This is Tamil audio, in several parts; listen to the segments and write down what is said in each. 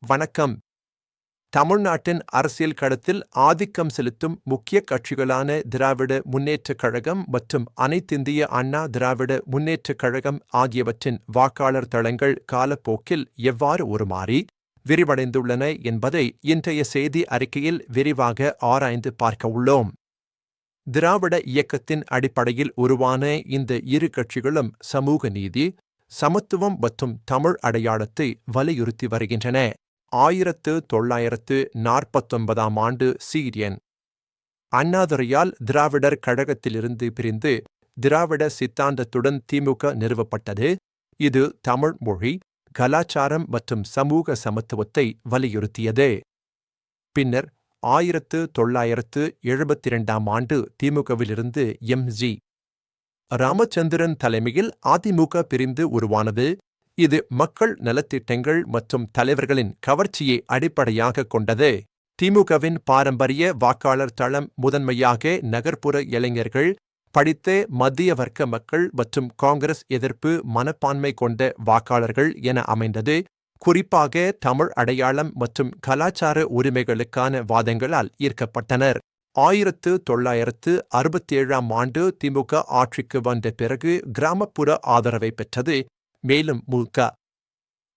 வணக்கம். தமிழ்நாட்டின் அரசியல் களத்தில் ஆதிக்கம் செலுத்தும் முக்கிய கட்சிகளான திராவிட முன்னேற்றக் கழகம் மற்றும் அனைத்திந்திய அண்ணா திராவிட முன்னேற்றக் கழகம் ஆகியவற்றின் வாக்காளர் தளங்கள் காலப்போக்கில் எவ்வாறு உருமாறி விரிவடைந்துள்ளன என்பதை இன்றைய செய்தி அறிக்கையில் விரிவாக ஆராய்ந்து பார்க்க உள்ளோம். திராவிட இயக்கத்தின் அடிப்படையில் உருவான இந்த இரு கட்சிகளும் சமூக நீதி, சமத்துவம் மற்றும் தமிழ் அடையாளத்தை வலியுறுத்தி வருகின்றன. 1949 ஆண்டு சீரியன் அண்ணாதுரையால் திராவிடர் கழகத்திலிருந்து பிரிந்து திராவிட சித்தாந்தத்துடன் திமுக நிறுவப்பட்டது. இது தமிழ் மொழி, கலாச்சாரம் மற்றும் சமூக சமத்துவத்தை வலியுறுத்தியது. பின்னர் 1972 ஆண்டு திமுகவிலிருந்து எம்.ஜி. ராமச்சந்திரன் தலைமையில் அதிமுக பிரிந்து உருவானது. இது மக்கள் நலத்திட்டங்கள் மற்றும் தலைவர்களின் கவர்ச்சியை அடிப்படையாக கொண்டது. திமுகவின் பாரம்பரிய வாக்காளர் தளம் முதன்மையாக நகர்ப்புற இளைஞர்கள், படித்த மத்திய வர்க்க மக்கள் மற்றும் காங்கிரஸ் எதிர்ப்பு மனப்பான்மை கொண்ட வாக்காளர்கள் என அமைந்தது. குறிப்பாக தமிழ் அடையாளம் மற்றும் கலாச்சார உரிமைகளுக்கான வாதங்களால் ஈர்க்கப்பட்டனர். 1967 ஆண்டு திமுக ஆட்சிக்கு வந்த பிறகு கிராமப்புற ஆதரவை பெற்றது. மேலும் மு.க.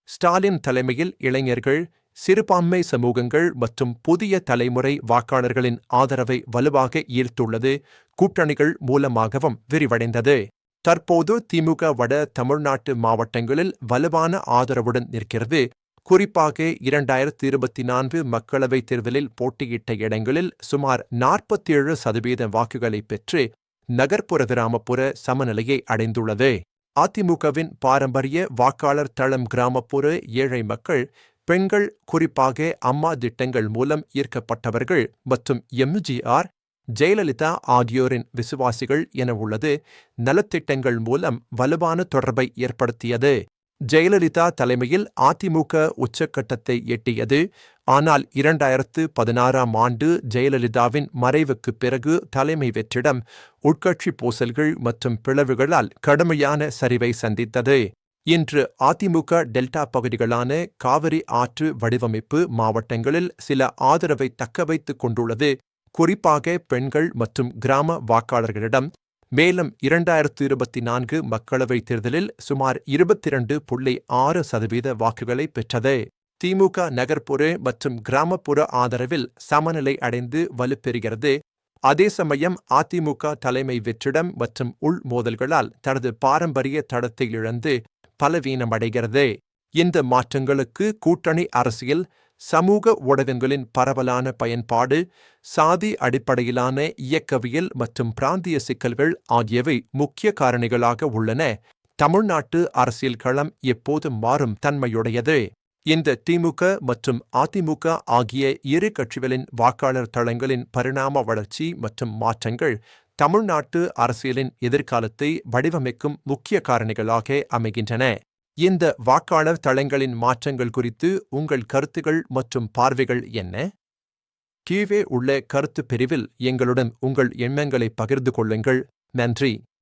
ஸ்டாலின் தலைமையில் இளைஞர்கள், சிறுபான்மை சமூகங்கள் மற்றும் புதிய தலைமுறை வாக்காளர்களின் ஆதரவை வலுவாக ஈர்த்துள்ளது. கூட்டணிகள் மூலமாகவும் விரிவடைந்தது. தற்போது திமுக வட தமிழ்நாட்டு மாவட்டங்களில் வலுவான ஆதரவுடன் நிற்கிறது. குறிப்பாக 2024 மக்களவைத் தேர்தலில் போட்டியிட்ட இடங்களில் சுமார் 47% வாக்குகளை பெற்று நகர்ப்புற கிராமப்புற சமநிலையை அடைந்துள்ளது. அதிமுகவின் பாரம்பரிய வாக்காளர் தளம் கிராமப்புற ஏழை மக்கள், பெண்கள், குறிப்பாக அம்மா திட்டங்கள் மூலம் ஈர்க்கப்பட்டவர்கள் மற்றும் எம்.ஜி.ஆர். ஜெயலலிதா ஆகியோரின் விசுவாசிகள் என உள்ளது. நலத்திட்டங்கள் மூலம் வலுவான தொடர்பை ஏற்படுத்தியது. ஜெயலலிதா தலைமையில் அதிமுக உச்சக்கட்டத்தை எட்டியது. ஆனால் 2016 ஆண்டு ஜெயலலிதாவின் மறைவுக்குப் பிறகு தலைமை வெற்றிடம் உட்கட்சி பூசல்கள் மற்றும் பிளவுகளால் கடுமையான சரிவை சந்தித்தது. இன்று அதிமுக டெல்டா பகுதிகளான காவிரி ஆற்று வடிவமைப்பு மாவட்டங்களில் சில ஆதரவை தக்கவைத்துக் கொண்டுள்ளது, குறிப்பாக பெண்கள் மற்றும் கிராம வாக்காளர்களிடம். மேலும் 2024 மக்களவைத் தேர்தலில் சுமார் 22.6% வாக்குகளை பெற்றது. திமுக நகர்ப்புற மற்றும் கிராமப்புற ஆதரவில் சமநிலை அடைந்து வலுப்பெறுகிறது. அதே சமயம் அதிமுக தலைமை வெற்றிடம் மற்றும் உள் மோதல்களால் தனது பாரம்பரிய தடத்தை இழந்து பலவீனமடைகிறது. இந்த மாற்றங்களுக்கு கூட்டணி அரசியல், சமூக ஊடகங்களின் பரவலான பயன்பாடு, சாதி அடிப்படையிலான இயக்கவியல் மற்றும் பிராந்திய சிக்கல்கள் ஆகியவை முக்கிய காரணிகளாக உள்ளன. தமிழ்நாட்டு அரசியல் களம் எப்போதும் மாறும் தன்மையுடையது. இந்த திமுக மற்றும் அதிமுக ஆகிய இரு கட்சிகளின் வாக்காளர் தளங்களின் பரிணாம வளர்ச்சி மற்றும் மாற்றங்கள் தமிழ்நாட்டு அரசியலின் எதிர்காலத்தை வடிவமைக்கும் முக்கிய காரணிகளாக அமைகின்றன. இந்த வாக்காளர் தளங்களின் மாற்றங்கள் குறித்து உங்கள் கருத்துகள் மற்றும் பார்வைகள் என்ன? கீழே உள்ள கருத்து பிரிவில் எங்களுடன் உங்கள் எண்ணங்களை பகிர்ந்து கொள்ளுங்கள். நன்றி.